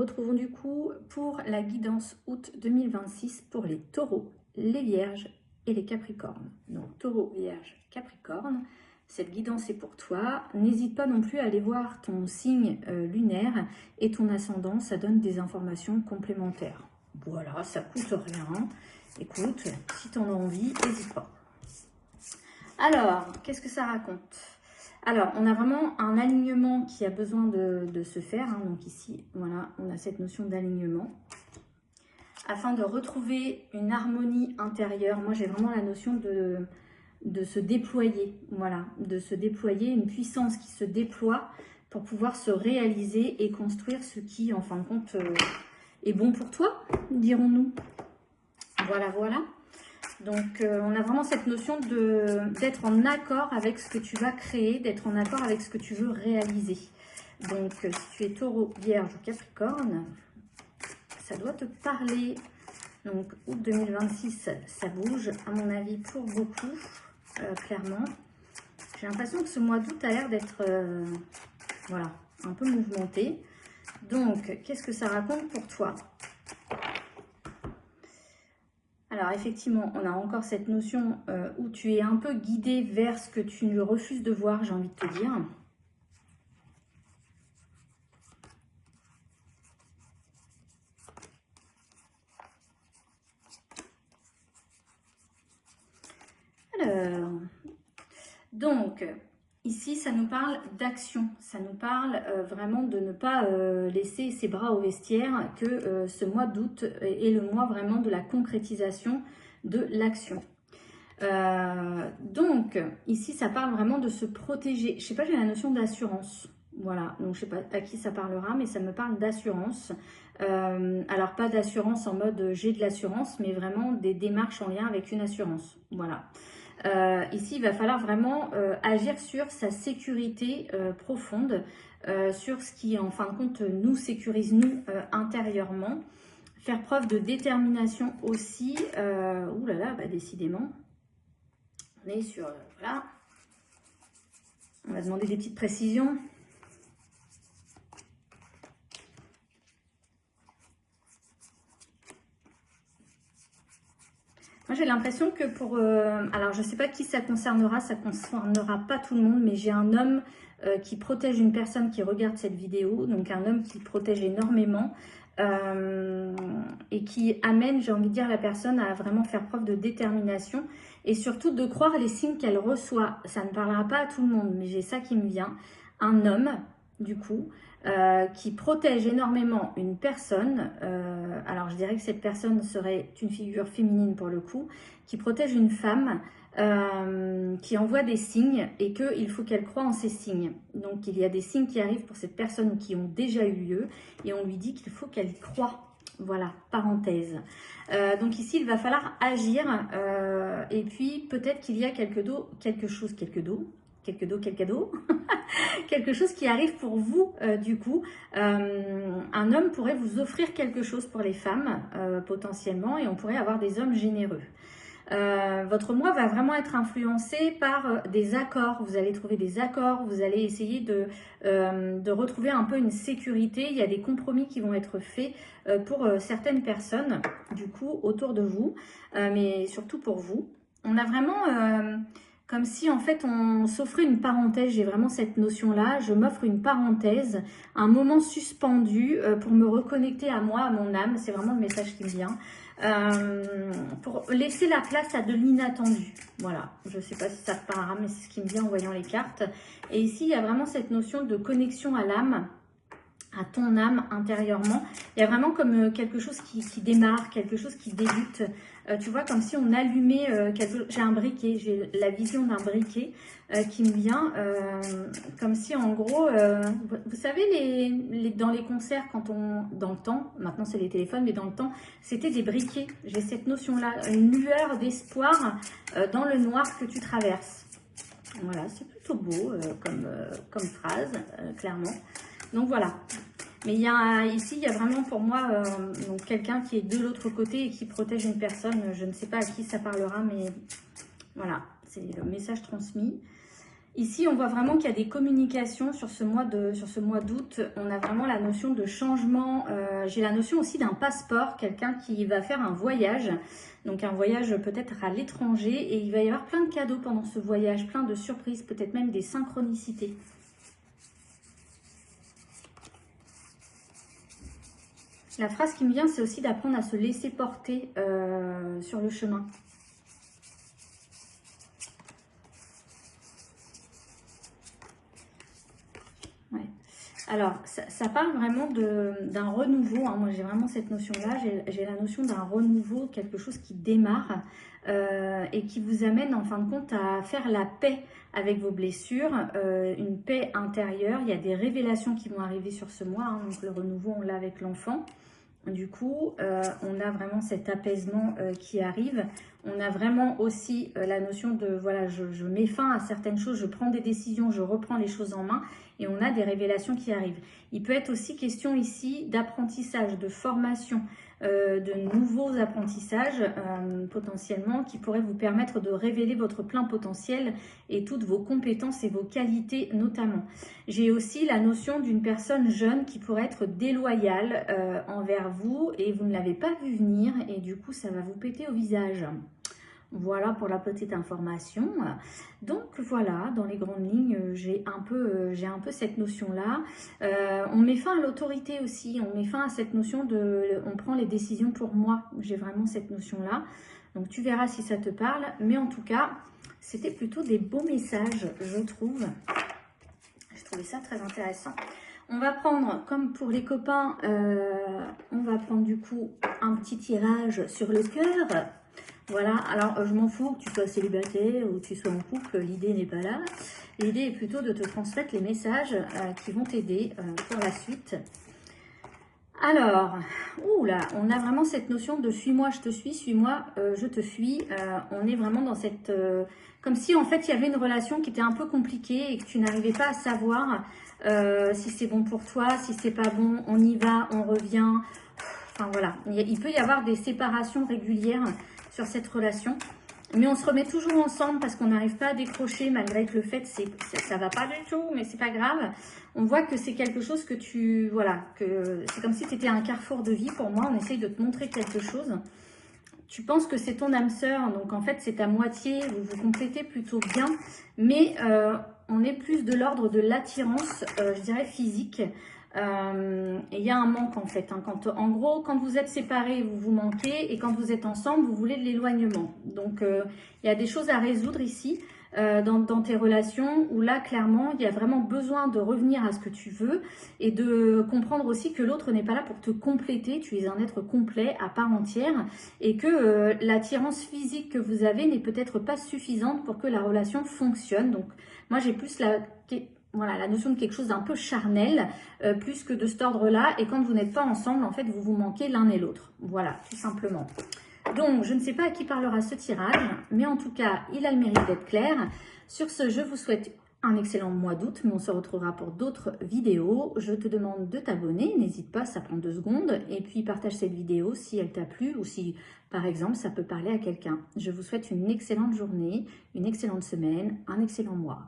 retrouvons du coup pour la guidance août 2026 pour les taureaux, les vierges et les capricornes. Donc taureau, vierge, capricorne, cette guidance est pour toi. N'hésite pas non plus à aller voir ton signe lunaire et ton ascendant, ça donne des informations complémentaires. Voilà, ça coûte rien. Écoute, si tu en as envie, n'hésite pas. Alors, qu'est-ce que ça raconte? Alors, on a vraiment un alignement qui a besoin de se faire. Hein. Donc ici, voilà, on a cette notion d'alignement. Afin de retrouver une harmonie intérieure, moi j'ai vraiment la notion de se déployer. Voilà, de se déployer, une puissance qui se déploie pour pouvoir se réaliser et construire ce qui, en fin de compte, est bon pour toi, dirons-nous. Voilà, voilà. Donc, on a vraiment cette notion d'être en accord avec ce que tu vas créer, d'être en accord avec ce que tu veux réaliser. Donc, si tu es taureau, vierge ou capricorne, ça doit te parler. Donc, août 2026, ça bouge, à mon avis, pour beaucoup, clairement. J'ai l'impression que ce mois d'août a l'air d'être, voilà, un peu mouvementé. Donc, qu'est-ce que ça raconte pour toi ? Alors effectivement, on a encore cette notion où tu es un peu guidé vers ce que tu refuses de voir, j'ai envie de te dire. Alors, donc, ici, ça nous parle d'action. Ça nous parle vraiment de ne pas laisser ses bras au vestiaire, que ce mois d'août est le mois vraiment de la concrétisation de l'action. Donc, ici, ça parle vraiment de se protéger. Je sais pas, j'ai la notion d'assurance. Voilà, donc je sais pas à qui ça parlera, mais ça me parle d'assurance. Alors, pas d'assurance en mode j'ai de l'assurance, mais vraiment des démarches en lien avec une assurance. Voilà. Ici, il va falloir vraiment agir sur sa sécurité profonde, sur ce qui, en fin de compte, nous sécurise, nous, intérieurement. Faire preuve de détermination aussi. Ouh là là, bah, décidément. On est sur... voilà. On va demander des petites précisions. Moi, j'ai l'impression que pour... alors, je ne sais pas qui ça concernera pas tout le monde, mais j'ai un homme qui protège une personne qui regarde cette vidéo, donc un homme qui protège énormément et qui amène, j'ai envie de dire, la personne à vraiment faire preuve de détermination et surtout de croire les signes qu'elle reçoit. Ça ne parlera pas à tout le monde, mais j'ai ça qui me vient. Un homme, du coup, qui protège énormément une personne, alors je dirais que cette personne serait une figure féminine pour le coup, qui protège une femme, qui envoie des signes et qu'il faut qu'elle croie en ces signes. Donc il y a des signes qui arrivent pour cette personne qui ont déjà eu lieu et on lui dit qu'il faut qu'elle y croie. Voilà, parenthèse. Donc ici, il va falloir agir et puis peut-être qu'il y a quelque chose qui arrive pour vous du coup. Un homme pourrait vous offrir quelque chose pour les femmes potentiellement et on pourrait avoir des hommes généreux. Votre mois va vraiment être influencé par des accords. Vous allez trouver des accords, vous allez essayer de retrouver un peu une sécurité. Il y a des compromis qui vont être faits pour certaines personnes, du coup, autour de vous, mais surtout pour vous. On a vraiment comme si en fait on s'offrait une parenthèse, j'ai vraiment cette notion-là, je m'offre une parenthèse, un moment suspendu pour me reconnecter à moi, à mon âme, c'est vraiment le message qui me vient. Pour laisser la place à de l'inattendu. Voilà, je ne sais pas si ça te parlera, mais c'est ce qui me vient en voyant les cartes. Et ici, il y a vraiment cette notion de connexion à l'âme, à ton âme intérieurement. Il y a vraiment comme quelque chose qui démarre, quelque chose qui débute. Tu vois, comme si on allumait j'ai un briquet, j'ai la vision d'un briquet qui me vient, comme si en gros, vous savez, dans les concerts, dans le temps, maintenant c'est les téléphones, mais dans le temps, c'était des briquets. J'ai cette notion-là, une lueur d'espoir dans le noir que tu traverses. Voilà, c'est plutôt beau comme phrase, clairement. Donc voilà. Mais ici, il y a vraiment pour moi quelqu'un qui est de l'autre côté et qui protège une personne. Je ne sais pas à qui ça parlera, mais voilà, c'est le message transmis. Ici, on voit vraiment qu'il y a des communications sur ce mois d'août. On a vraiment la notion de changement. J'ai la notion aussi d'un passeport, quelqu'un qui va faire un voyage. Donc un voyage peut-être à l'étranger. Et il va y avoir plein de cadeaux pendant ce voyage, plein de surprises, peut-être même des synchronicités. La phrase qui me vient, c'est aussi d'apprendre à se laisser porter sur le chemin. Ouais. Alors, ça parle vraiment d'un renouveau. Hein. Moi, j'ai vraiment cette notion-là. J'ai la notion d'un renouveau, quelque chose qui démarre et qui vous amène, en fin de compte, à faire la paix avec vos blessures, une paix intérieure. Il y a des révélations qui vont arriver sur ce mois. Hein. Donc, le renouveau, on l'a avec l'enfant. Du coup, on a vraiment cet apaisement qui arrive. On a vraiment aussi la notion de, voilà, je mets fin à certaines choses, je prends des décisions, je reprends les choses en main et on a des révélations qui arrivent. Il peut être aussi question ici d'apprentissage, de formation, de nouveaux apprentissages potentiellement qui pourraient vous permettre de révéler votre plein potentiel et toutes vos compétences et vos qualités notamment. J'ai aussi la notion d'une personne jeune qui pourrait être déloyale envers vous et vous ne l'avez pas vu venir et du coup ça va vous péter au visage. Voilà pour la petite information. Donc voilà, dans les grandes lignes, j'ai un peu cette notion-là. On met fin à l'autorité aussi, on met fin à cette notion de on prend les décisions pour moi. J'ai vraiment cette notion-là. Donc tu verras si ça te parle. Mais en tout cas, c'était plutôt des beaux messages, je trouve. J'ai trouvé ça très intéressant. On va prendre, comme pour les copains, on va prendre du coup un petit tirage sur le cœur. Voilà, alors je m'en fous que tu sois célibataire ou que tu sois en couple, l'idée n'est pas là. L'idée est plutôt de te transmettre les messages qui vont t'aider pour la suite. Alors, là, on a vraiment cette notion de suis-moi, je te suis-moi, je te fuis. On est vraiment dans cette... comme si en fait il y avait une relation qui était un peu compliquée et que tu n'arrivais pas à savoir si c'est bon pour toi, si c'est pas bon, on y va, on revient. Enfin voilà, il peut y avoir des séparations régulières sur cette relation. Mais on se remet toujours ensemble parce qu'on n'arrive pas à décrocher malgré que le fait, ça va pas du tout, mais c'est pas grave. On voit que c'est quelque chose que tu... Voilà, que c'est comme si tu étais à un carrefour de vie pour moi. On essaye de te montrer quelque chose. Tu penses que c'est ton âme sœur, donc en fait c'est ta moitié, vous vous complétez plutôt bien. Mais on est plus de l'ordre de l'attirance, je dirais physique. Et il y a un manque en fait. Hein. En gros, quand vous êtes séparés, vous vous manquez. Et quand vous êtes ensemble, vous voulez de l'éloignement. Donc, il y a des choses à résoudre ici dans tes relations où là, clairement, il y a vraiment besoin de revenir à ce que tu veux et de comprendre aussi que l'autre n'est pas là pour te compléter. Tu es un être complet à part entière et que l'attirance physique que vous avez n'est peut-être pas suffisante pour que la relation fonctionne. Donc, moi, j'ai plus la notion de quelque chose d'un peu charnel, plus que de cet ordre-là. Et quand vous n'êtes pas ensemble, en fait, vous vous manquez l'un et l'autre. Voilà, tout simplement. Donc, je ne sais pas à qui parlera ce tirage, mais en tout cas, il a le mérite d'être clair. Sur ce, je vous souhaite un excellent mois d'août, mais on se retrouvera pour d'autres vidéos. Je te demande de t'abonner, n'hésite pas, ça prend 2 secondes. Et puis, partage cette vidéo si elle t'a plu ou si, par exemple, ça peut parler à quelqu'un. Je vous souhaite une excellente journée, une excellente semaine, un excellent mois.